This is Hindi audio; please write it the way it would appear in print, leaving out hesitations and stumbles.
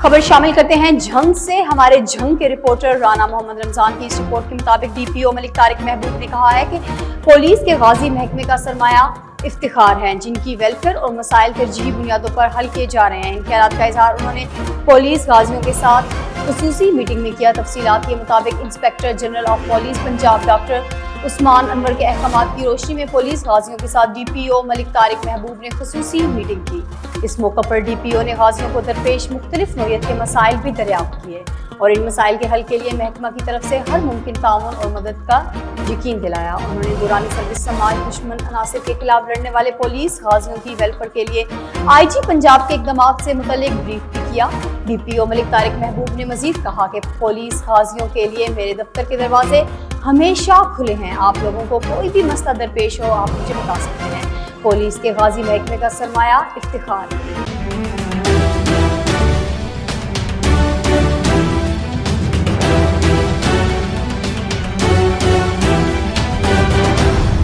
खबर शामिल करते हैं झंग से। हमारे झंग के रिपोर्टर राना मोहम्मद रमजान की इस रिपोर्ट के मुताबिक डीपीओ मलिक तारिक महबूब ने कहा है कि पुलिस के गाजी महकमे का सरमाया इफ्तिखार हैं, जिनकी वेलफेयर और मसाइल तरजीही बुनियादों पर हल किए जा रहे हैं। इन ख्यालात का इजहार उन्होंने पुलिस गाजियों के साथ खुसूसी मीटिंग में किया। तफसीलात के मुताबिक inspector general of police Punjab doctor Usman Anwar के अहकामात की रोशनी में पुलिस गाजियों के साथ डीपीओ मलिक तारिक महबूब ने खुसूसी मीटिंग की। इस मौके पर डीपीओ ने गाजियों को दरपेश मुख्तलिफ नौयत के मसाइल भी दरियाफ्त किए और इन मसाइल के हल के लिए महकमा की तरफ से हर मुमकिन ताउन और मदद का यकीन दिलाया। उन्होंने दौरान सर्विस समाज दुश्मन अनासर के खिलाफ लड़ने वाले पुलिस गाजियों की वेलफेयर के लिए IG पंजाब के इकदाम से मुतल्लिक ब्रीफ भी किया। डीपीओ मलिक तारिक महबूब ने मजीद कहा कि पुलिस गाजियों के लिए मेरे दफ्तर के दरवाजे हमेशा खुले हैं। आप लोगों को कोई भी मसला दरपेश हो, आप मुझे बता सकते हैं। पुलिस के गाजी महकमे का सरमाया इफ्तिखार है।